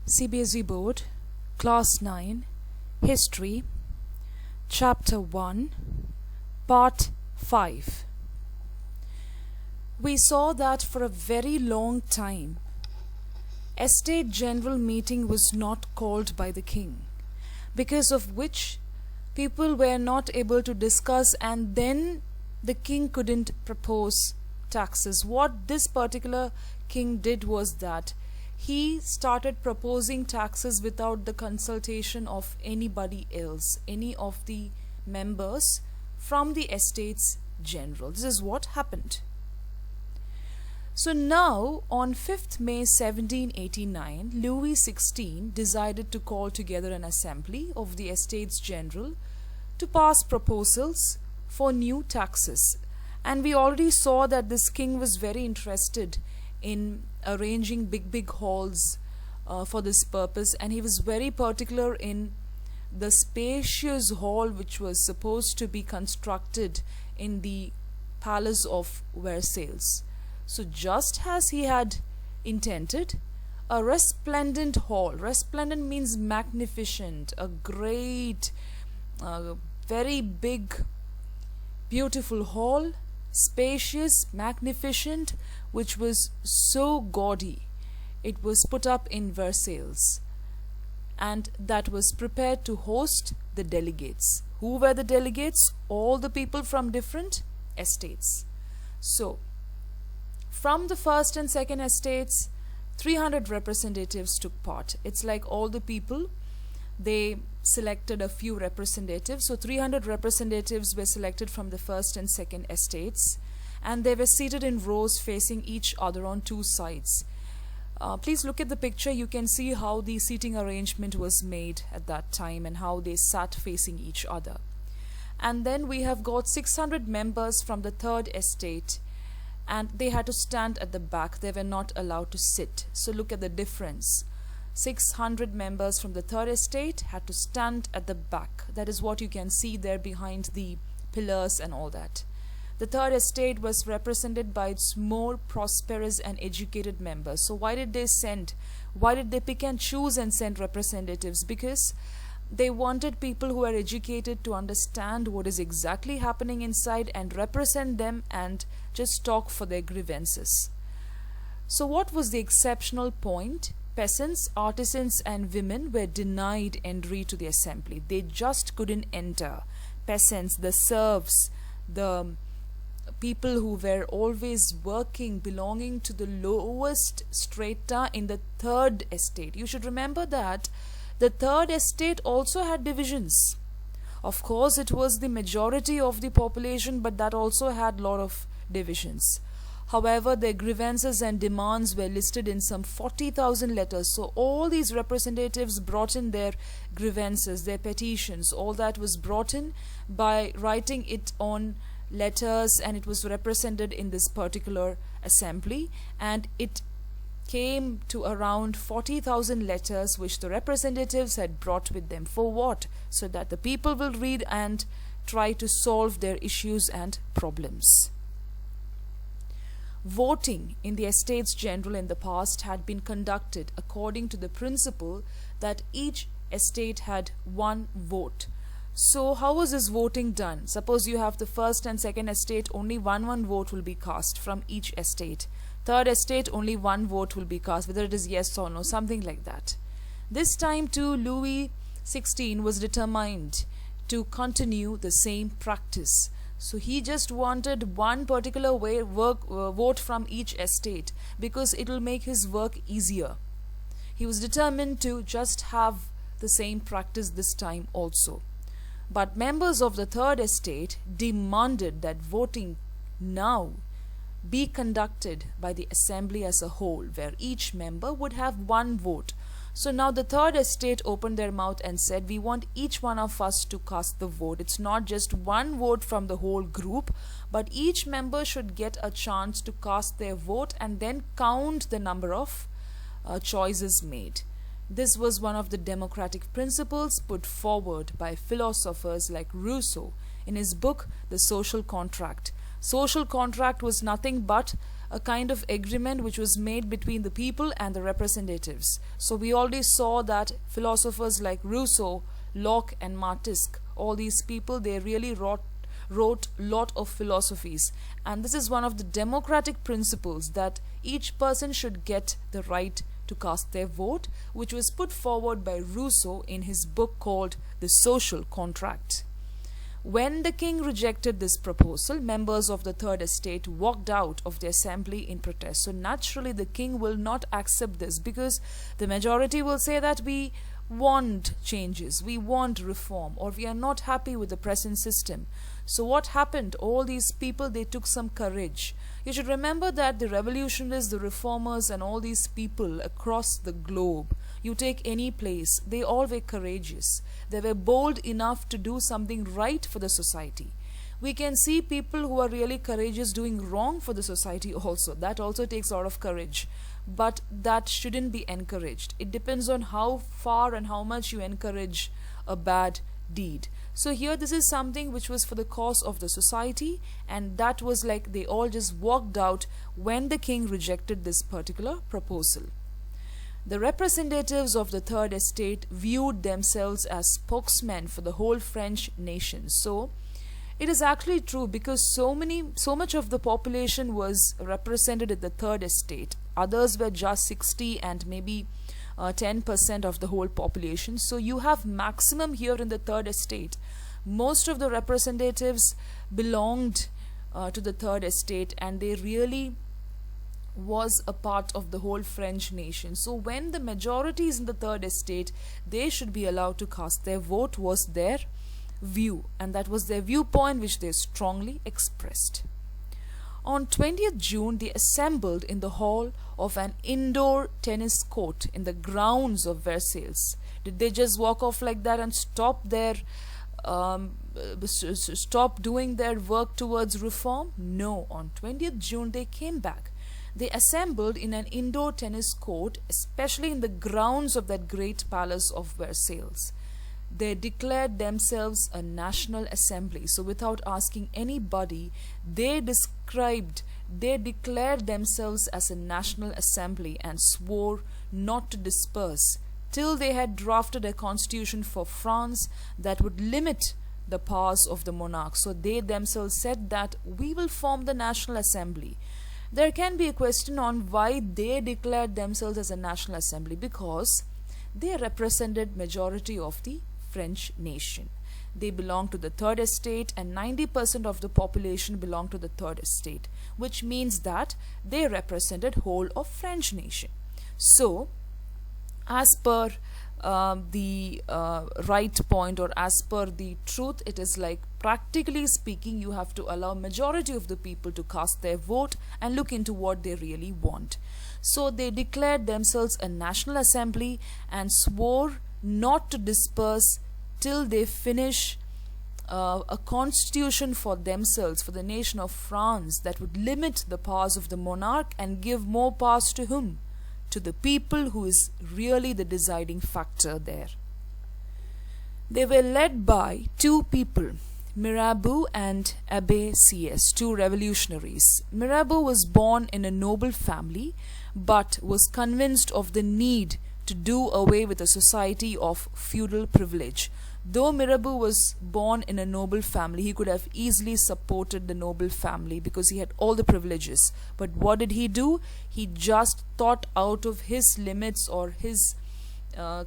CBSE Board, Class 9, History, Chapter 1, Part 5. We saw that for a very long time, Estate General Meeting was not called by the King, because of which people were not able to discuss, and then the King couldn't propose taxes. What this particular King did was that he started proposing taxes without the consultation of anybody else, any of the members from the Estates General. This is what happened. So now, on 5th May 1789, Louis XVI decided to call together an assembly of the Estates General to pass proposals for new taxes. And we already saw that this king was very interested in arranging big halls for this purpose, and he was very particular in the spacious hall which was supposed to be constructed in the Palace of Versailles. So just as he had intended, a resplendent hall, resplendent means magnificent, a great, very big, beautiful hall, spacious, magnificent, which was so gaudy. It was put up in Versailles, and that was prepared to host the delegates. Who were the delegates? All the people from different estates. So from the first and second estates, 300 representatives took part. It's like all the people, they selected a few representatives. So 300 representatives were selected from the first and second estates, and they were seated in rows facing each other on two sides. Please look at the picture. You can see how the seating arrangement was made at that time and how they sat facing each other. And then we have got 600 members from the third estate, and they had to stand at the back. They were not allowed to sit. So look at the difference. 600 members from the third estate had to stand at the back. That is what you can see there behind the pillars and all that. The third estate was represented by its more prosperous and educated members. So why did they pick and choose and send representatives? Because they wanted people who are educated to understand what is exactly happening inside and represent them and just talk for their grievances. So what was the exceptional point? Peasants, artisans and women were denied entry to the assembly. They just couldn't enter. Peasants, the serfs, the people who were always working, belonging to the lowest strata in the third estate. You should remember that the third estate also had divisions. Of course, it was the majority of the population, but that also had a lot of divisions. However, their grievances and demands were listed in some 40,000 letters. So all these representatives brought in their grievances, their petitions. All that was brought in by writing it on letters, and it was represented in this particular assembly, and it came to around 40,000 letters which the representatives had brought with them. For what? So that the people will read and try to solve their issues and problems. Voting in the Estates General in the past had been conducted according to the principle that each estate had one vote. So how was this voting done? Suppose you have the first and second estate, only one vote will be cast from each estate. Third estate, only one vote will be cast, whether it is yes or no, something like that. This time too, Louis XVI was determined to continue the same practice. So he just wanted one particular vote from each estate, because it will make his work easier. He was determined to just have the same practice this time also. But members of the third estate demanded that voting now be conducted by the assembly as a whole, where each member would have one vote. So now the third estate opened their mouth and said, we want each one of us to cast the vote. It's not just one vote from the whole group, but each member should get a chance to cast their vote and then count the number of choices made. This was one of the democratic principles put forward by philosophers like Rousseau in his book The Social Contract. Social contract was nothing but a kind of agreement which was made between the people and the representatives. So we already saw that philosophers like Rousseau, Locke and Montesquieu, all these people, they really wrote lot of philosophies, and this is one of the democratic principles, that each person should get the right to cast their vote, which was put forward by Rousseau in his book called The Social Contract. When the king rejected this proposal, members of the Third Estate walked out of the assembly in protest. So naturally the king will not accept this, because the majority will say that we want changes, we want reform, or we are not happy with the present system. So what happened? All these people, they took some courage. You should remember that the revolutionists, the reformers and all these people across the globe, you take any place, they all were courageous. They were bold enough to do something right for the society. We can see people who are really courageous doing wrong for the society also. That also takes a lot of courage. But that shouldn't be encouraged. It depends on how far and how much you encourage a bad deed. So here this is something which was for the cause of the society, and that was like they all just walked out when the king rejected this particular proposal. The representatives of the Third Estate viewed themselves as spokesmen for the whole French nation. So it is actually true, because so much of the population was represented in the Third Estate. Others were just 60 and maybe 10% of the whole population. So you have maximum here in the Third Estate. Most of the representatives belonged to the Third Estate, and they really was a part of the whole French nation. So when the majority is in the Third Estate, they should be allowed to cast their vote, was their view, and that was their viewpoint which they strongly expressed. On 20th June, they assembled in the hall of an indoor tennis court in the grounds of Versailles. Did they just walk off like that and stop doing their work towards reform? No, on 20th June they came back. They assembled in an indoor tennis court, especially in the grounds of that great palace of Versailles. They declared themselves a national assembly. So without asking anybody, they declared themselves as a national assembly and swore not to disperse till they had drafted a constitution for France that would limit the powers of the monarch. So they themselves said that we will form the National Assembly. There can be a question on why they declared themselves as a National Assembly, because they represented majority of the French nation. They belong to the Third Estate, and 90% of the population belong to the Third Estate, which means that they represented whole of French nation. So as per the right point, or as per the truth, it is like, practically speaking, you have to allow majority of the people to cast their vote and look into what they really want. So they declared themselves a national assembly and swore not to disperse till they finish a constitution for themselves, for the nation of France, that would limit the powers of the monarch and give more powers to whom? To the people, who is really the deciding factor there. They were led by two people, Mirabeau and Abbé Sieyès, two revolutionaries. Mirabeau was born in a noble family, but was convinced of the need to do away with a society of feudal privilege. Though Mirabeau was born in a noble family, he could have easily supported the noble family because he had all the privileges. But what did he do? He just thought out of his limits, or his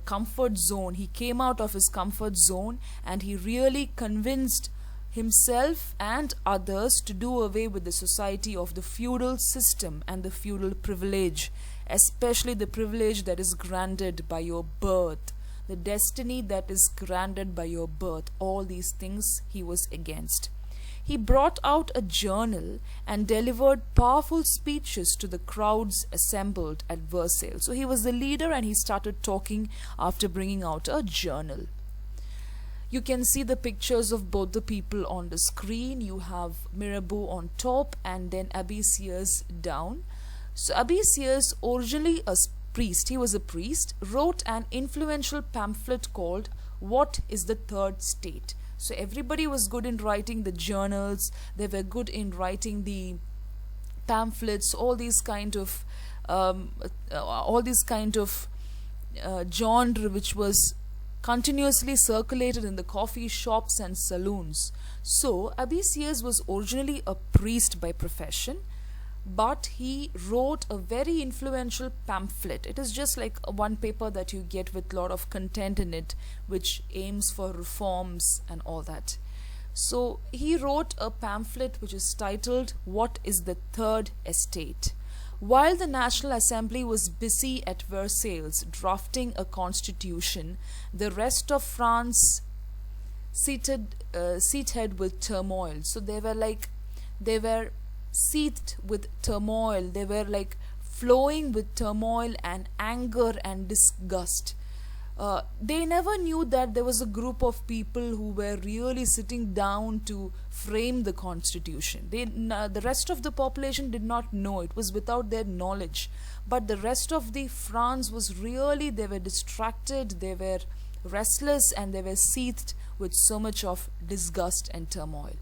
comfort zone. He came out of his comfort zone, and he really convinced himself and others to do away with the society of the feudal system and the feudal privilege, especially the privilege that is granted by your birth, the destiny that is granted by your birth. All these things he was against. He brought out a journal and delivered powerful speeches to the crowds assembled at Versailles. So he was the leader, and he started talking after bringing out a journal. You can see the pictures of both the people on the screen. You have Mirabeau on top and then Abbé Sieyès down. So Abbé Sieyès, originally a priest, he was a priest, wrote an influential pamphlet called What is the Third State? So everybody was good in writing the journals, they were good in writing the pamphlets, all these kind of genre which was continuously circulated in the coffee shops and saloons. So Abesias was originally a priest by profession, but he wrote a very influential pamphlet. It is just like one paper that you get with lot of content in it, which aims for reforms and all that. So he wrote a pamphlet which is titled "What is the Third Estate?" While the National Assembly was busy at Versailles drafting a constitution, the rest of France seethed with turmoil. So they were seethed with turmoil. They were like flowing with turmoil and anger and disgust. They never knew that there was a group of people who were really sitting down to frame the constitution. The rest of the population did not know. It was without their knowledge. But the rest of the France was really, they were distracted, they were restless, and they were seethed with so much of disgust and turmoil.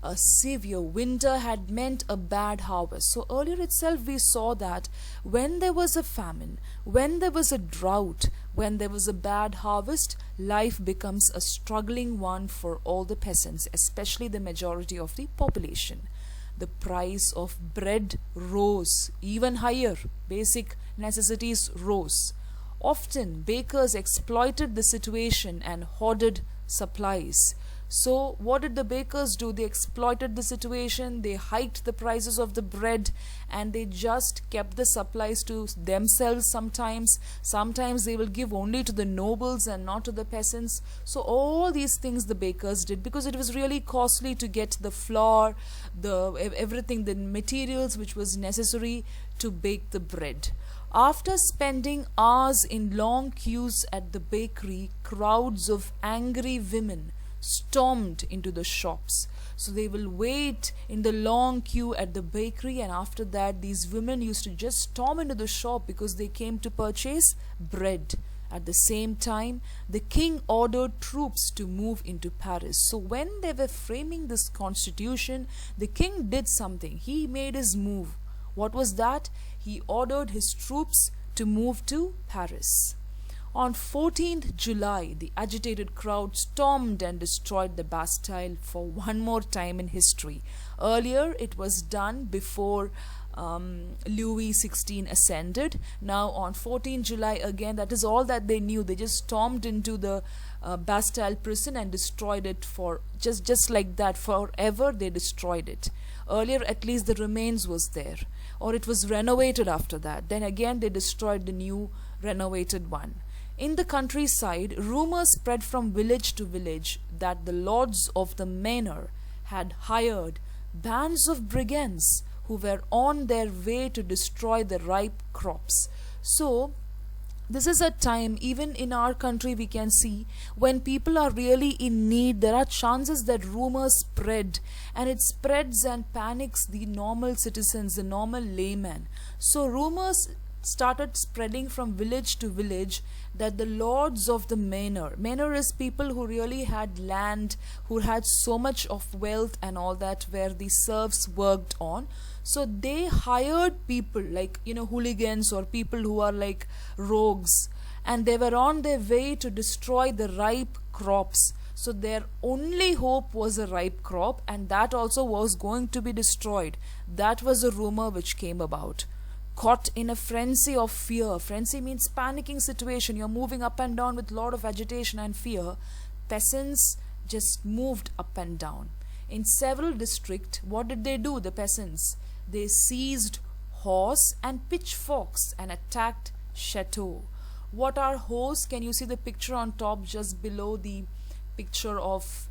A severe winter had meant a bad harvest. So earlier itself we saw that when there was a famine, when there was a drought, when there was a bad harvest, life becomes a struggling one for all the peasants, especially the majority of the population. The price of bread rose even higher. Basic necessities rose. Often bakers exploited the situation and hoarded supplies. So what did the bakers do? They exploited the situation, they hiked the prices of the bread, and they just kept the supplies to themselves sometimes. Sometimes they will give only to the nobles and not to the peasants. So all these things the bakers did because it was really costly to get the flour, everything, the materials which was necessary to bake the bread. After spending hours in long queues at the bakery, crowds of angry women stormed into the shops. So they will wait in the long queue at the bakery, and after that these women used to just storm into the shop because they came to purchase bread. At the same time, the king ordered troops to move into Paris. So when they were framing this constitution, the king did something. He made his move. What was that? He ordered his troops to move to Paris. On 14th July, the agitated crowd stormed and destroyed the Bastille for one more time in history. Earlier, it was done before Louis XVI ascended. Now on 14th July again, that is all that they knew. They just stormed into the Bastille prison and destroyed it for just like that. Forever they destroyed it. Earlier at least the remains was there, or it was renovated after that. Then again they destroyed the new renovated one. In the countryside, rumors spread from village to village that the lords of the manor had hired bands of brigands who were on their way to destroy the ripe crops. So this is a time, even in our country we can see, when people are really in need, there are chances that rumors spread, and it spreads and panics the normal citizens, the normal layman. So rumors started spreading from village to village that the lords of the manor is people who really had land, who had so much of wealth and all that, where the serfs worked on. So they hired people like, hooligans or people who are like rogues, and they were on their way to destroy the ripe crops. So their only hope was a ripe crop, and that also was going to be destroyed. That was a rumor which came about. Caught in a frenzy of fear. Frenzy means panicking situation. You're moving up and down with a lot of agitation and fear. Peasants just moved up and down. In several districts, what did they do, the peasants? They seized horse and pitchforks and attacked chateaux. What are horse? Can you see the picture on top just below the picture of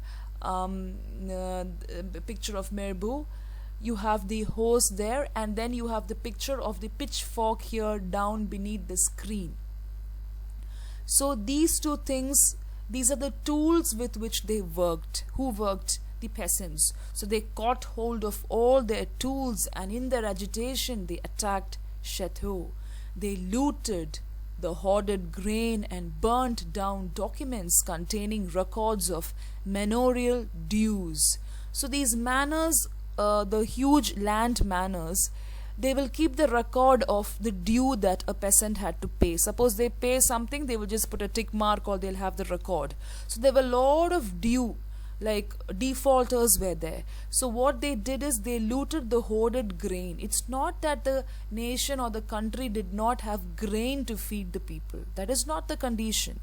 Mirabeau? You have the horse there, and then you have the picture of the pitchfork here down beneath the screen. So these two things, these are the tools with which they worked. Who worked? The peasants. So they caught hold of all their tools, and in their agitation they attacked chateau. They looted the hoarded grain and burnt down documents containing records of manorial dues. So these manors, the huge land manors, they will keep the record of the due that a peasant had to pay. Suppose they pay something, they will just put a tick mark, or they'll have the record. So there were a lot of due, like defaulters were there. So what they did is they looted the hoarded grain. It's not that the nation or the country did not have grain to feed the people. That is not the condition.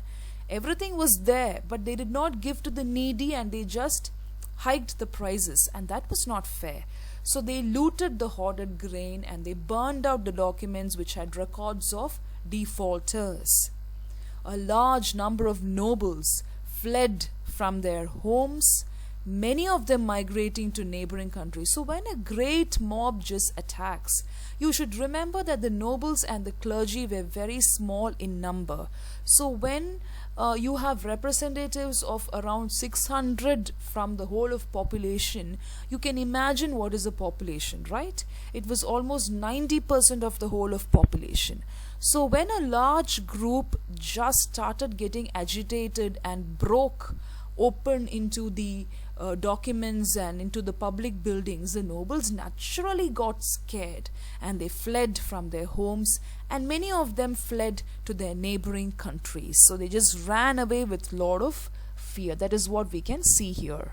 Everything was there, but they did not give to the needy, and they just hiked the prices, and that was not fair. So they looted the hoarded grain, and they burned out the documents which had records of defaulters. A large number of nobles fled from their homes, many of them migrating to neighboring countries. So when a great mob just attacks, you should remember that the nobles and the clergy were very small in number. So when you have representatives of around 600 from the whole of population, you can imagine what is a population, right? It was almost 90% of the whole of population. So when a large group just started getting agitated and broke open into the documents and into the public buildings, the nobles naturally got scared, and they fled from their homes, and many of them fled to their neighboring countries. So they just ran away with a lot of fear. That is what we can see here.